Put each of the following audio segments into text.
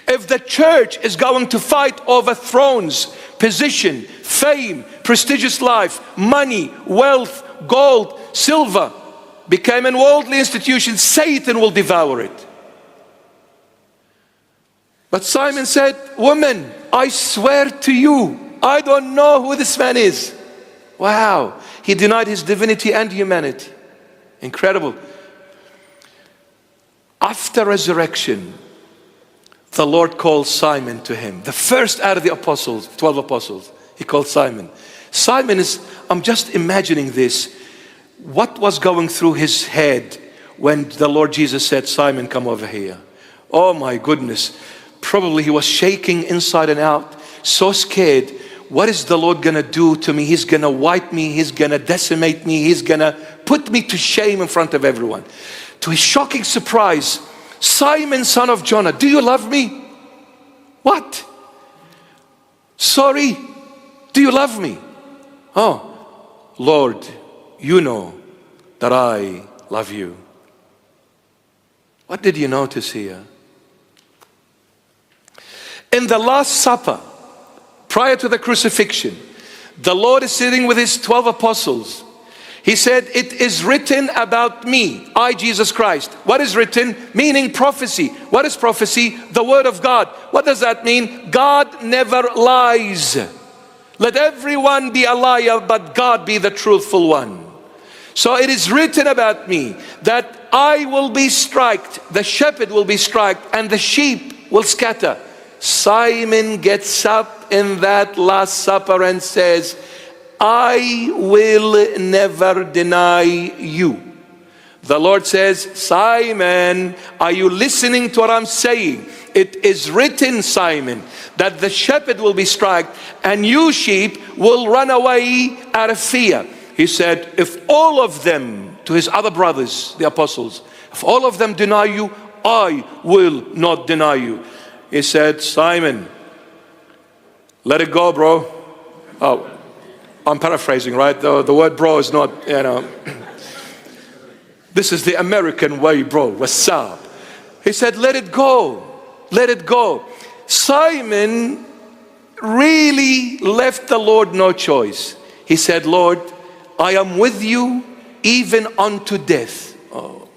If the church is going to fight over thrones, position, fame, prestigious life, money, wealth, gold, silver, became a worldly institution, Satan will devour it. But Simon said, woman, I swear to you, I don't know who this man is. Wow. He denied his divinity and humanity. Incredible. After resurrection, the Lord called Simon to him. The first out of the apostles, 12 apostles, he called Simon. Simon is, I'm just imagining this. What was going through his head when the Lord Jesus said, Simon, come over here? Oh my goodness. Probably he was shaking inside and out, so scared. What is the Lord gonna do to me? He's gonna wipe me, he's gonna decimate me, he's gonna put me to shame in front of everyone. To his shocking surprise, Simon, son of Jonah, do you love me? What? Sorry, do you love me? Oh, Lord, you know that I love you. What did you notice here? In the Last Supper, prior to the crucifixion, the Lord is sitting with his 12 apostles. He said, it is written about me, I, Jesus Christ. What is written? Meaning prophecy. What is prophecy? The word of God. What does that mean? God never lies. Let everyone be a liar, but God be the truthful one. So it is written about me that I will be striked, the shepherd will be striked, and the sheep will scatter. Simon gets up in that Last Supper and says, I will never deny you. The Lord says, Simon, are you listening to what I'm saying? It is written, Simon, that the shepherd will be struck and you sheep will run away out of fear. He said, if all of them, to his other brothers, the apostles, if all of them deny you, I will not deny you. He said, Simon, let it go, bro. Oh, I'm paraphrasing, right? The word bro is not, you know. This is the American way, bro. What's up? He said, let it go. Let it go. Simon really left the Lord no choice. He said, Lord, I am with you even unto death. Oh.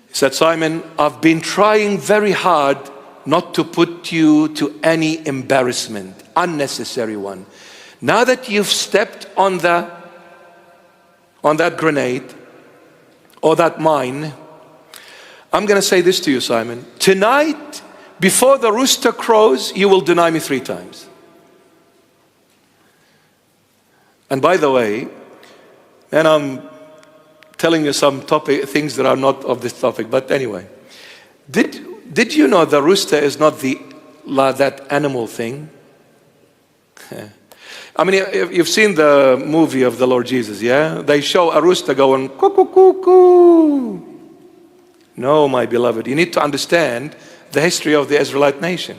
He said, Simon, I've been trying very hard not to put you to any embarrassment, unnecessary one. Now that you've stepped on that grenade or that mine, I'm going to say this to you, Simon. Tonight, before the rooster crows, you will deny me 3 times. And by the way, and I'm telling you some things that are not of this topic, but anyway, did you know the rooster is not that animal thing? I mean, you've seen the movie of the Lord Jesus, yeah? They show a rooster going, cuckoo, cuckoo. No, my beloved, you need to understand the history of the Israelite nation.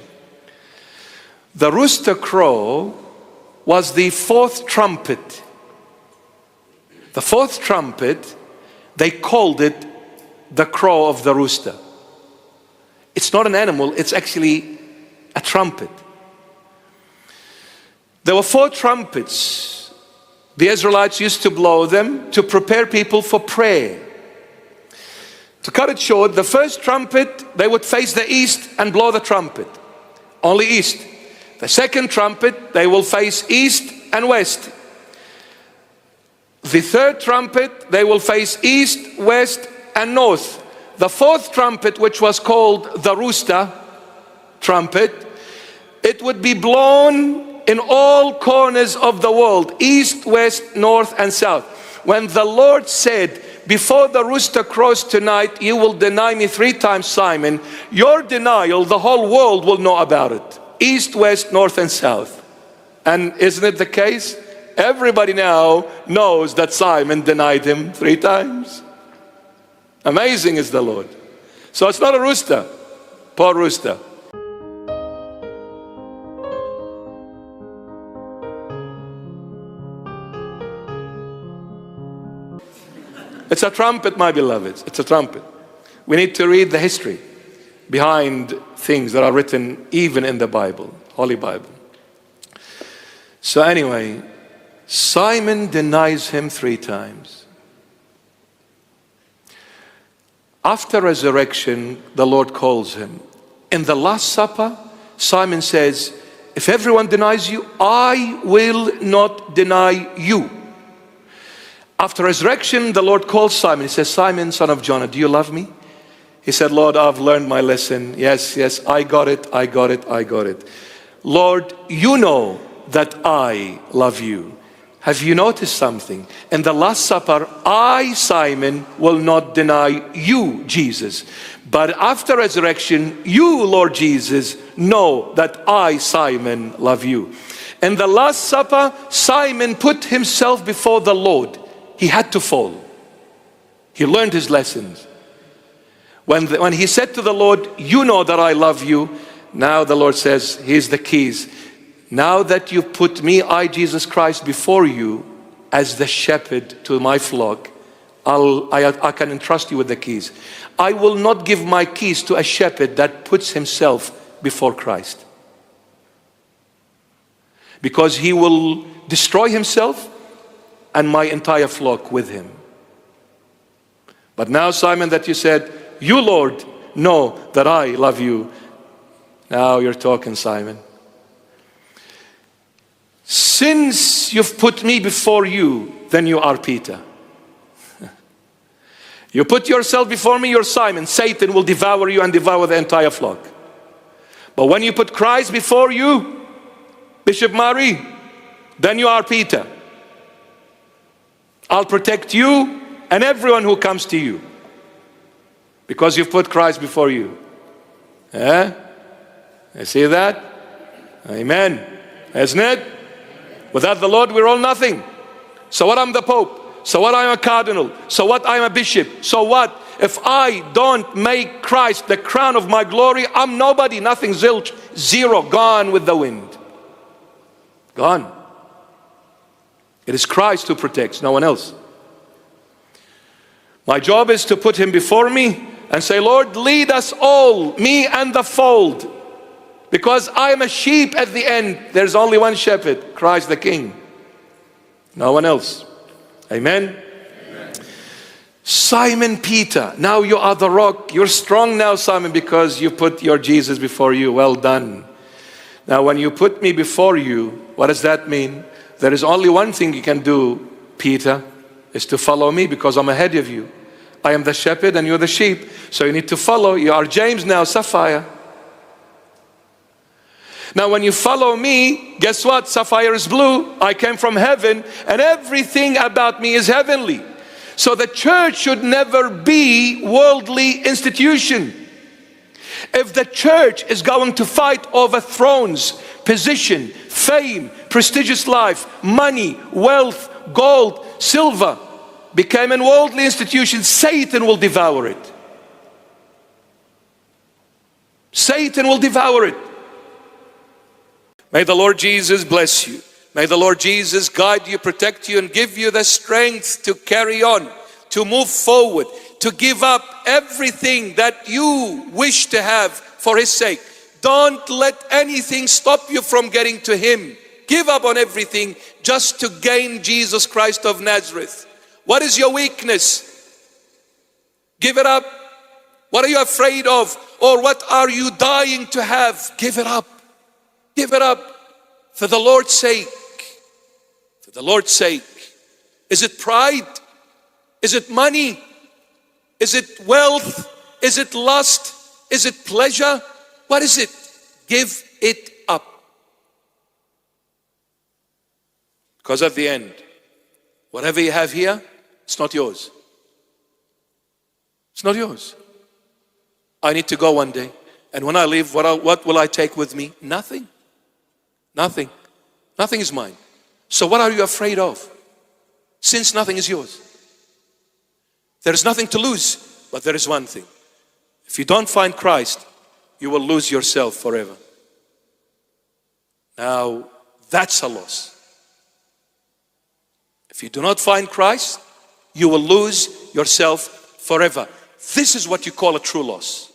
The rooster crow was the 4th trumpet. The 4th trumpet, they called it the crow of the rooster. It's not an animal, it's actually a trumpet. There were 4 trumpets. The Israelites used to blow them to prepare people for prayer. To cut it short, the first trumpet, they would face the east and blow the trumpet. Only east. The second trumpet, they will face east and west. The third trumpet, they will face east, west, and north. The 4th trumpet, which was called the rooster trumpet, it would be blown in all corners of the world, east, west, north, and south. When the Lord said, before the rooster crows tonight, you will deny me 3 times, Simon, your denial, the whole world will know about it. East, west, north, and south. And isn't it the case? Everybody now knows that Simon denied him 3 times. Amazing is the Lord. So it's not a rooster. Poor rooster. It's a trumpet, my beloveds. It's a trumpet. We need to read the history behind things that are written even in the Bible, Holy Bible. So anyway, Simon denies him 3 times. After resurrection, the Lord calls him. In the Last Supper, Simon says, if everyone denies you, I will not deny you. After resurrection, the Lord calls Simon. He says, Simon, son of Jonah, do you love me? He said, Lord, I've learned my lesson. Yes, I got it. Lord, you know that I love you. Have you noticed something? In the Last Supper, I, Simon, will not deny you, Jesus. But after resurrection, you, Lord Jesus, know that I, Simon, love you. In the Last Supper, Simon put himself before the Lord. He had to fall. He learned his lessons. When he said to the Lord, you know that I love you, now the Lord says, here's the keys. Now that you've put me, I, Jesus Christ, before you as the shepherd to my flock, I can entrust you with the keys. I will not give my keys to a shepherd that puts himself before Christ, because he will destroy himself and my entire flock with him. But now, Simon, that you said, you, Lord, know that I love you. Now you're talking, Simon. Since you've put me before you, then you are Peter. You put yourself before me, you're Simon. Satan will devour you and devour the entire flock. But when you put Christ before you, Bishop Mari, then you are Peter. I'll protect you and everyone who comes to you, because you've put Christ before you. You see that? Amen. Isn't it? Without the Lord, we're all nothing. So what, I'm the Pope? So what, I'm a cardinal? So what, I'm a bishop? So what? If I don't make Christ the crown of my glory, I'm nobody, nothing, zilch, zero, gone with the wind. Gone. It is Christ who protects, no one else. My job is to put him before me and say, Lord, lead us all, me and the fold. Because I am a sheep at the end. There's only one shepherd, Christ the King. No one else. Amen? Amen. Simon Peter, now you are the rock. You're strong now, Simon, because you put your Jesus before you. Well done. Now when you put me before you, what does that mean? There is only one thing you can do, Peter, is to follow me, because I'm ahead of you. I am the shepherd and you're the sheep. So you need to follow. You are James now, Sapphire. Now when you follow me, guess what? Sapphire is blue. I came from heaven and everything about me is heavenly. So the church should never be worldly institution. If the church is going to fight over thrones, position, fame, prestigious life, money, wealth, gold, silver, became a worldly institution, Satan will devour it. Satan will devour it. May the Lord Jesus bless you. May the Lord Jesus guide you, protect you, and give you the strength to carry on, to move forward, to give up everything that you wish to have for His sake. Don't let anything stop you from getting to Him. Give up on everything just to gain Jesus Christ of Nazareth. What is your weakness? Give it up. What are you afraid of? Or what are you dying to have? Give it up. Give it up for the Lord's sake. For the Lord's sake. Is it pride? Is it money? Is it wealth? Is it lust? Is it pleasure? What is it? Give it up. Because at the end, whatever you have here, it's not yours. It's not yours. I need to go one day. And when I leave, what will I take with me? Nothing. Nothing. Nothing is mine. So what are you afraid of? Since nothing is yours. There is nothing to lose, but there is one thing. If you don't find Christ, you will lose yourself forever. Now, that's a loss. If you do not find Christ, you will lose yourself forever. This is what you call a true loss.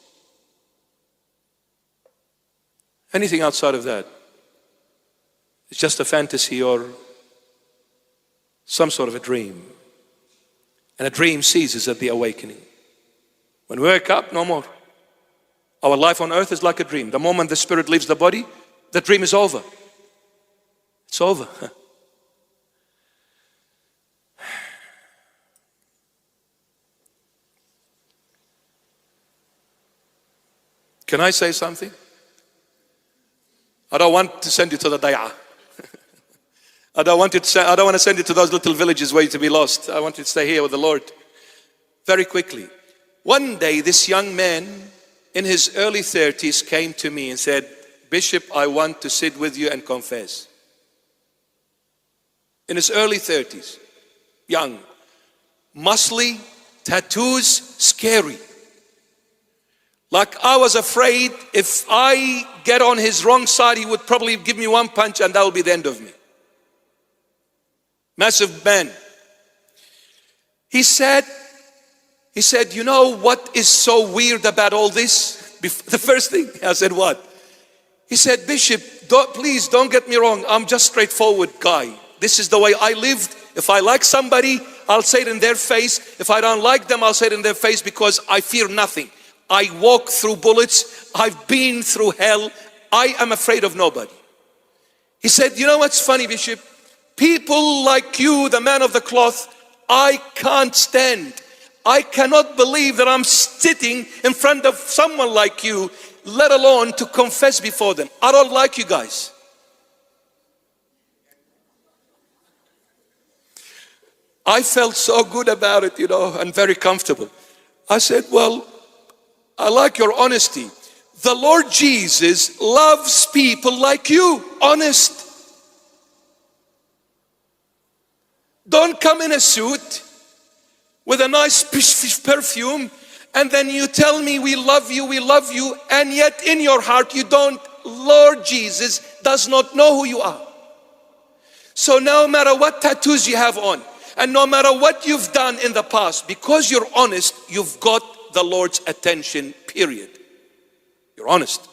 Anything outside of that, it's just a fantasy or some sort of a dream. And a dream ceases at the awakening. When we wake up, no more. Our life on earth is like a dream. The moment the spirit leaves the body, the dream is over. It's over. Can I say something? I don't want to send you to the day'ah. I don't want to send you to those little villages where you're to be lost. I want you to stay here with the Lord. Very quickly. One day, this young man in his early 30s came to me and said, Bishop, I want to sit with you and confess. In his early 30s, young, muscly, tattoos, scary. Like I was afraid if I get on his wrong side, he would probably give me one punch and that will be the end of me. Massive man. He said, you know what is so weird about all this? The first thing, I said, what? He said, Bishop, please don't get me wrong. I'm just a straightforward guy. This is the way I lived. If I like somebody, I'll say it in their face. If I don't like them, I'll say it in their face because I fear nothing. I walk through bullets. I've been through hell. I am afraid of nobody. He said, you know what's funny, Bishop? People like you, the man of the cloth, I can't stand. I cannot believe that I'm sitting in front of someone like you, let alone to confess before them. I don't like you guys. I felt so good about it, and very comfortable. I said, well, I like your honesty. The Lord Jesus loves people like you, honest. Don't come in a suit with a nice perfume and then you tell me we love you, and yet in your heart you don't. Lord Jesus does not know who you are. So no matter what tattoos you have on and no matter what you've done in the past, because you're honest, you've got the Lord's attention, period. You're honest.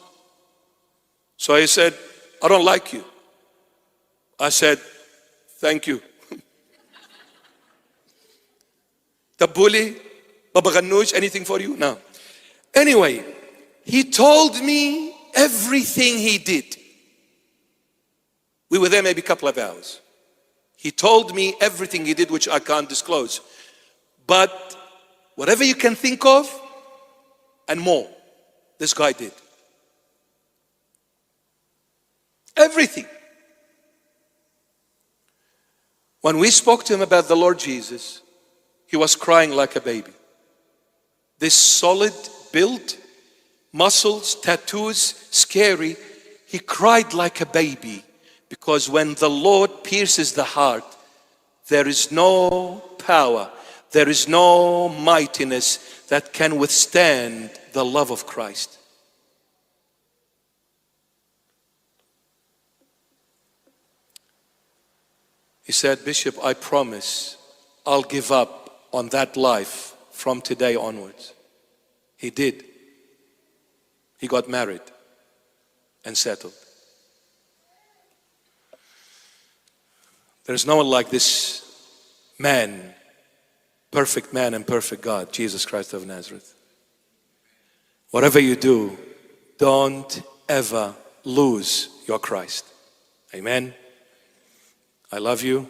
So he said, I don't like you. I said, thank you. The bully, Baba Ghanoush, anything for you? No. Anyway, he told me everything he did. We were there maybe a couple of hours. He told me everything he did, which I can't disclose. But whatever you can think of and more, this guy did. Everything. When we spoke to him about the Lord Jesus, he was crying like a baby. This solid build, muscles, tattoos, scary. He cried like a baby because when the Lord pierces the heart, there is no power, there is no mightiness that can withstand the love of Christ. He said, Bishop, I promise I'll give up on that life from today onwards. He did. He got married and settled. There's no one like this man, perfect man and perfect God, Jesus Christ of Nazareth. Whatever you do, don't ever lose your Christ. Amen. I love you,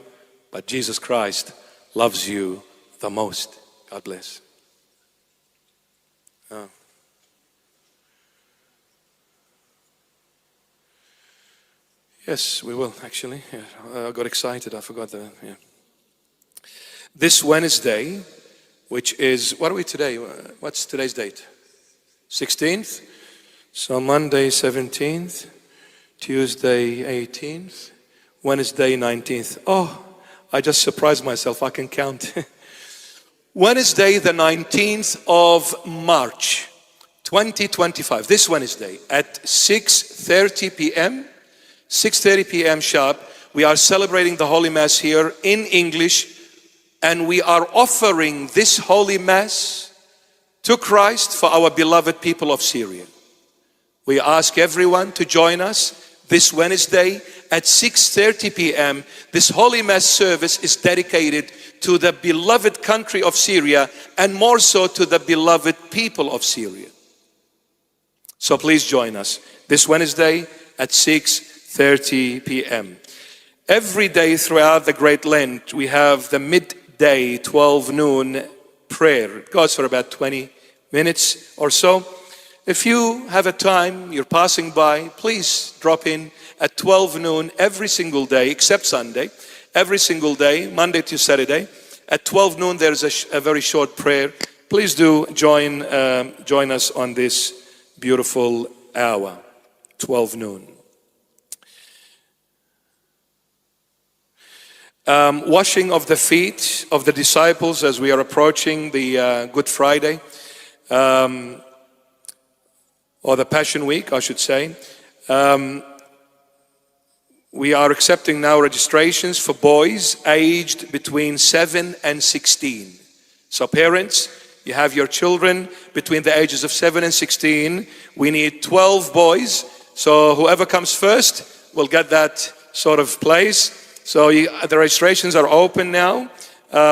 but Jesus Christ loves you the most. God bless. Yes, we will actually. Yeah, I got excited. I forgot the. Yeah. This Wednesday, which is, what are we today? What's today's date? 16th. So Monday 17th, Tuesday 18th, Wednesday 19th. Oh, I just surprised myself. I can count. Wednesday the 19th of March 2025, this Wednesday at 6:30 p.m. 6:30 p.m. sharp, we are celebrating the Holy Mass here in English, and we are offering this Holy Mass to Christ for our beloved people of Syria. We ask everyone to join us this Wednesday at 6:30 p.m. This Holy Mass service is dedicated to the beloved country of Syria, and more so to the beloved people of Syria. So please join us this Wednesday at 6:30 p.m. Every day throughout the Great Lent, we have the midday 12 noon prayer. It goes for about 20 minutes or so. If you have a time, you're passing by, please drop in at 12 noon every single day, except Sunday. Every single day, Monday to Saturday. At 12 noon, there's a very short prayer. Please do join us on this beautiful hour, 12 noon. Washing of the feet of the disciples as we are approaching the Good Friday, or the Passion Week, I should say. We are accepting now registrations for boys aged between 7 and 16. So parents, you have your children between the ages of 7 and 16. We need 12 boys. So whoever comes first will get that sort of place. So the registrations are open now.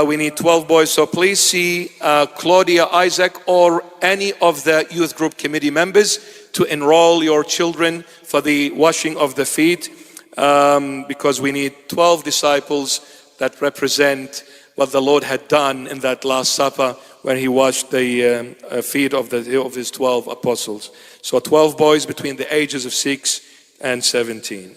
We need 12 boys. So please see Claudia, Isaac, or any of the youth group committee members to enroll your children for the washing of the feet. Because we need 12 disciples that represent what the Lord had done in that Last Supper when he washed the feet of his 12 apostles. So 12 boys between the ages of 6 and 17.